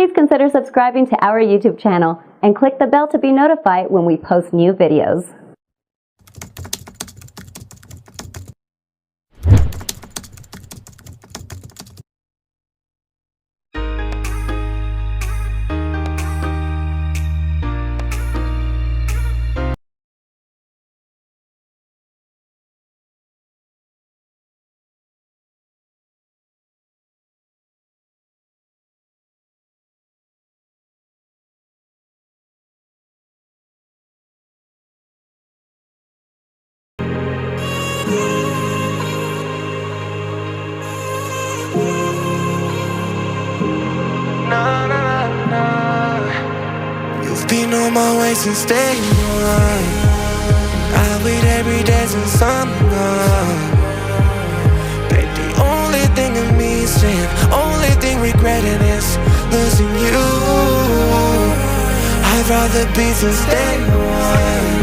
Please consider subscribing to our YouTube channel and click the bell to be notified when we post new videos. You've been on my way since day one. I wait every day since I'm gone. Babe, the only thing in me saying, only thing regretting is losing you. I'd rather be since day one.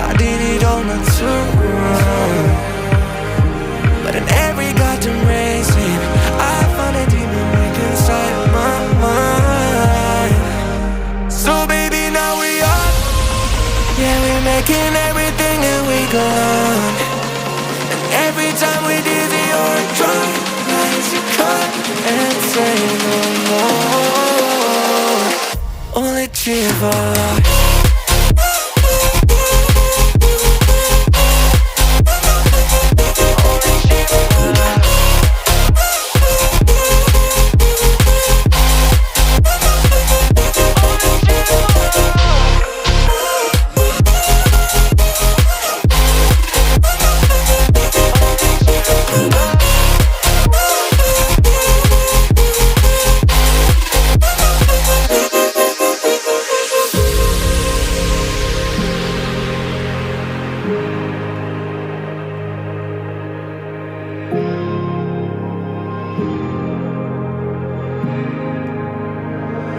I did it all not too wrong, but in every goddamn racing, I found a demon weak inside my mind. So baby, now we are, yeah, we're making everything and we go on. And every time we dizzy or drunk, nights you cut and say no more. Only Zarchiver.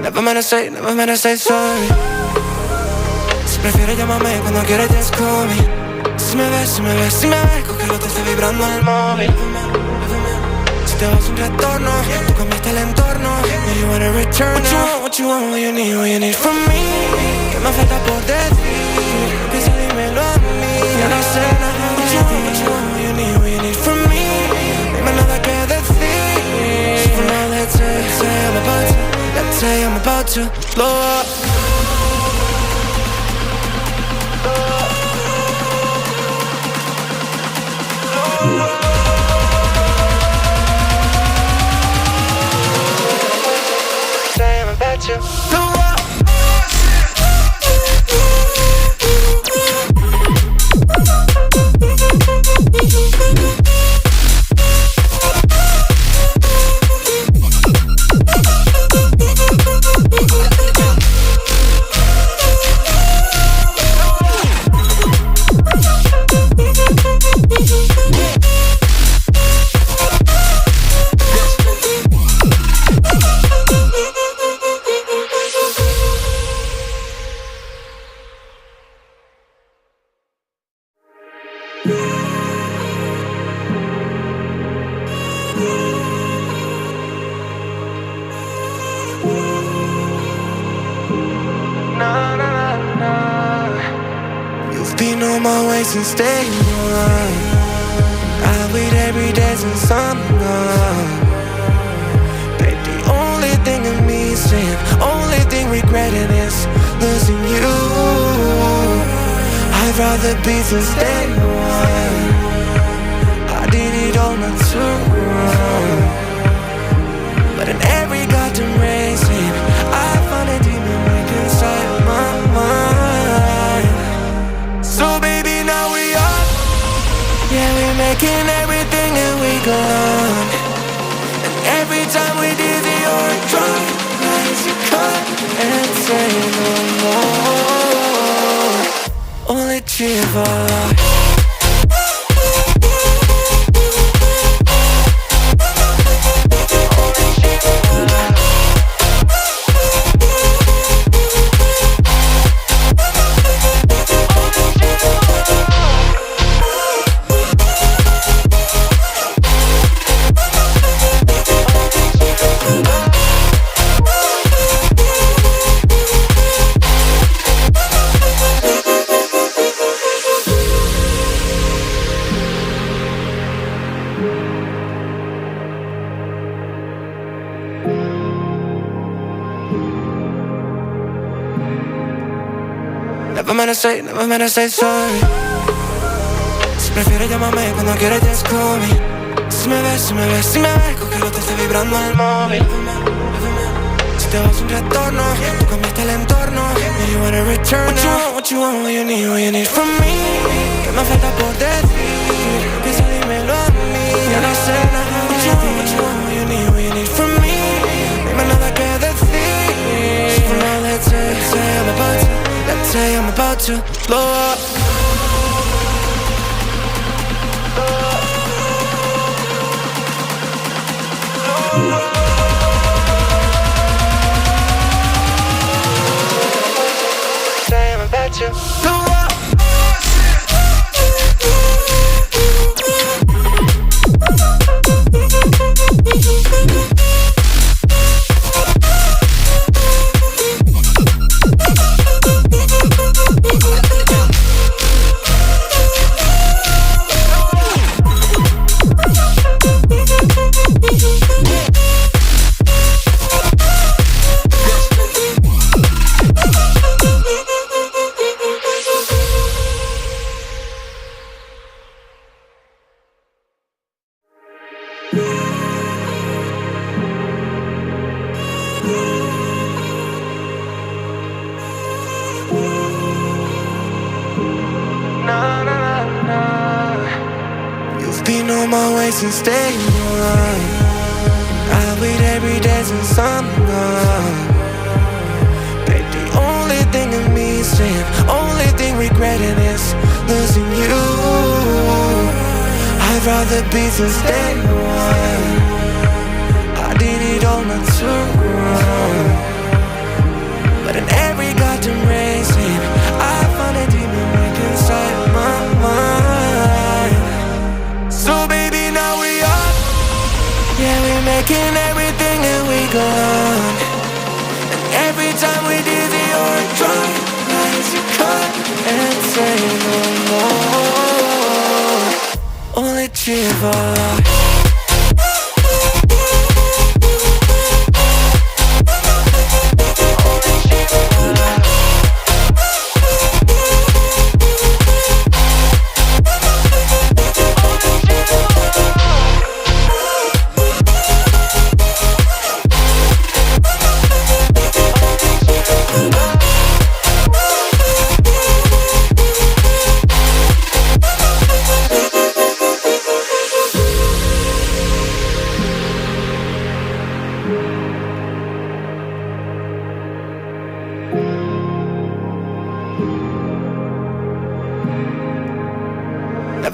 Never meant to say sorry. Si prefieres llámame cuando quieras just call me. Si me ves, cógelo, te está vibrando el móvil. Si te vas un retorno, tú cambiaste el entorno. Do you wanna return? What you want, what you need from me. ¿Qué me falta por decir? Empieza, dímelo a mí. Yo no sé nada de ti. What you want, what you need from me. Dime nada que decir. So now let's say I'm about to blow up. Say I'm about to blow up. Been on my way since day one. I wait every day since I'm gone. Babe, the only thing in me saying, only thing regretting is losing you. I'd rather be since day one. I did it all not too wrong, but in every goddamn racing, I found a demon weak inside my mind. So baby, now we are, yeah, we're making everything and we go on. And every time we dizzy or drunk, nights you cut and say no more. Only Zarchiver. never gonna say sorry. Si prefieres llámame cuando quieras just call me. Si me ves, con que no te esté vibrando el móvil. Si te vas un retorno, tú cambiaste el entorno. And you wanna return now. What you want, what you need from me. Que me falta por decir, empieza dímelo a mí. Yo no sé nada de ti. What you want, what you need from me. Dime nada que decir. So now let's say I'm about to blow up. Say I'm about to blow up. Been on my way since day one. I wait every day since I'm gone. Babe, the only thing in me saying, only thing regretting is losing you. I'd rather be since day one. I did it all not too wrong. But in every goddamn racing, I found a demon right inside my mind. So baby, now we up. Yeah, we're making everything and we go on. And every time we dizzy or drunk, as you cut and say no more. Only Chiva.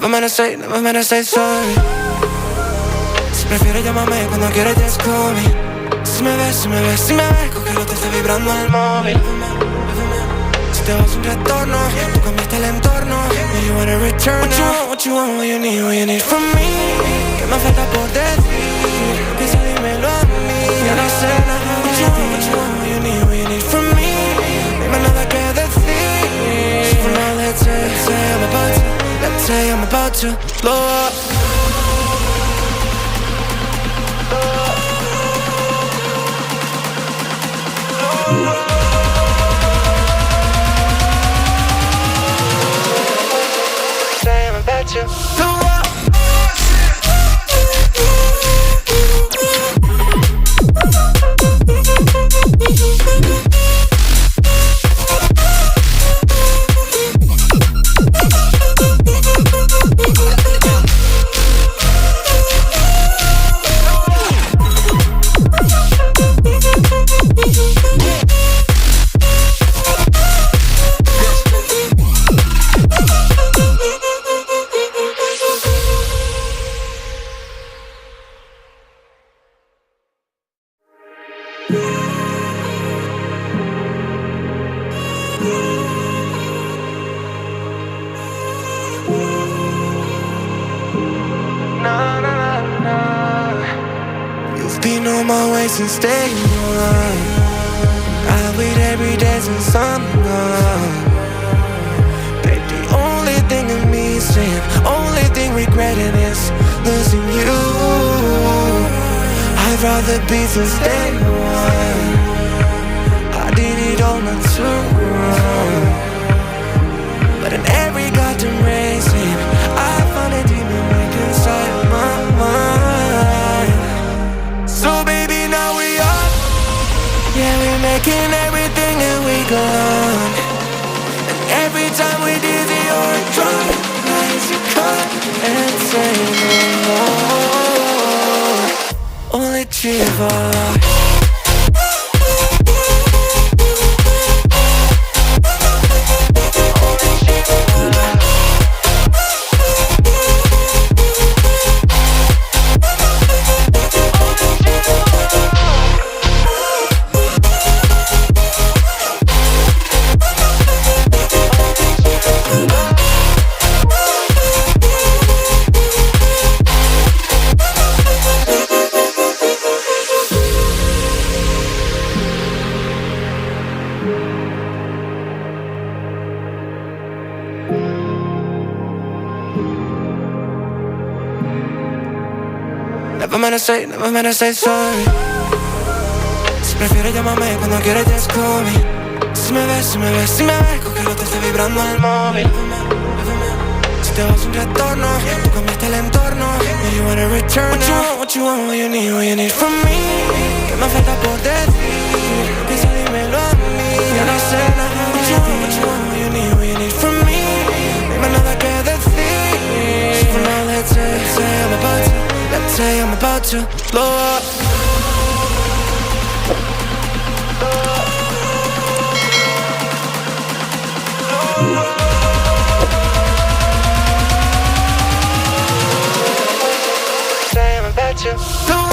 Never gonna say sorry. Si prefieres llámame cuando quieras just call me. Si me ves, con que no te esté vibrando el móvil. Si te vas un retorno, tú cambiaste el entorno. And you wanna return now. What you want, what you need from me. Que me falta por decir, empieza dímelo a mí. Yo no sé nada de ti. What you want, what you need from me. Dime nada que decir. So now let's say I'm about to blow up. Say I'm about to blow up. Been on my way since day one. I wait every day since I'm gone. Babe, the only thing in me saying, only thing regretting is losing you. I'd rather be since day one. I did it all not too wrong. Zarchiver. Never meant to say sorry. Si prefieres llámame cuando quieres just call me. Si me ves, cógelo, te está vibrando el móvil. Si te vas un retorno, tú cambiaste el entorno. Do you wanna return now? What you want, what you need from me. ¿Qué me falta por decir? Piensa, dímelo a mí. Yo no sé nada. What you want, what you need from me. Dime nada que decir. So now let's say I'm about to blow up. Say I'm about to blow up.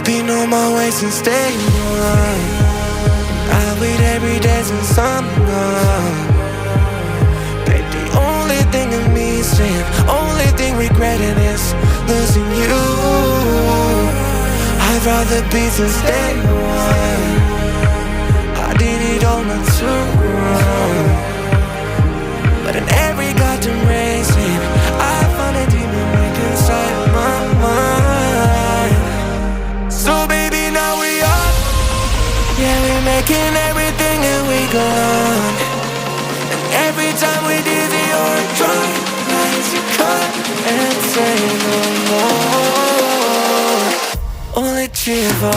Been on my way since day one. I wait every day since I'm gone. Babe, the only thing I'm missing, only thing regretting is losing you. I'd rather be since day one. I did it all not too wrong. But in every goddamn racing, I found a demon right inside my mind. So baby, now we up. Yeah, we're making everything and we gone. And every time we dizzy or drunk, nights you cut and say no more. Only Chiva.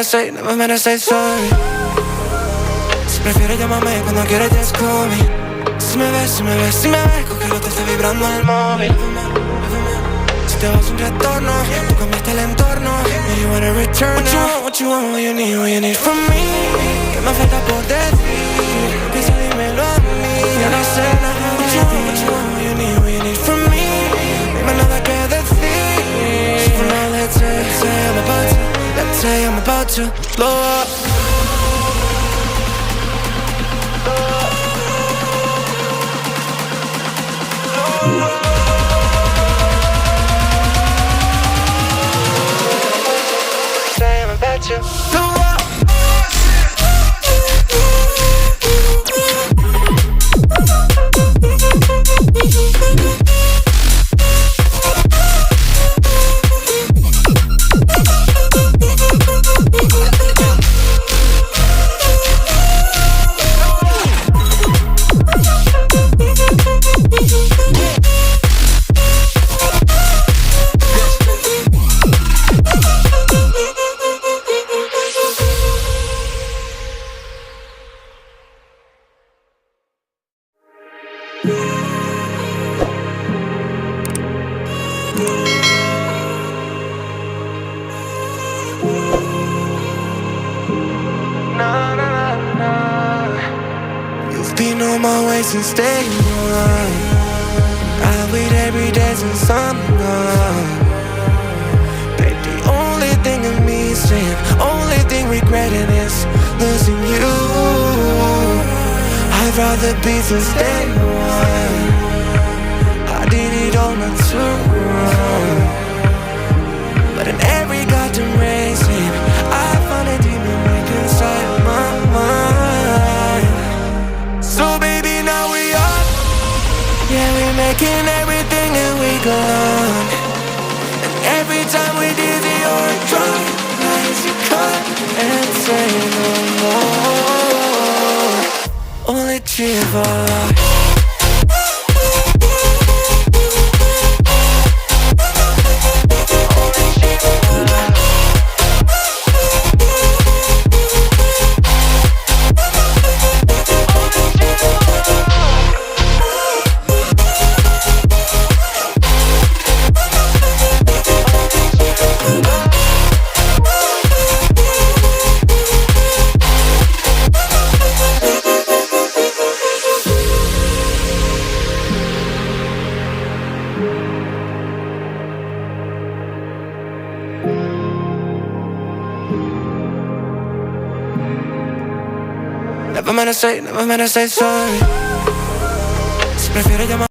Never meant to say sorry. Si prefieres llámame cuando quieres just call me. Si me ves, cógelo, te está vibrando el móvil. Si te vas un retorno, tú cambiaste el entorno. Do you wanna return now? What you want, what you need from me. ¿Qué me falta por decir? Piensa, dímelo a mí. Yo no sé nada. What you want, what you need from me. Dime nada que decir. So now let's say I'm about to blow up. Say I'm about to blow up. You've been on my way since day one. I wait every day since I'm gone. Babe, the only thing in me saying, only thing regretting is losing you. I'd rather be since day one. I did it all not too wrong. But in every goddamn racing, I found a demon right inside my mind. So baby, now we are, yeah, we're making everything and we go on. And every time we dizzy or drunk, nights you cut and say no more. Only Zarchiver. Never meant to say sorry. Si prefiero llamar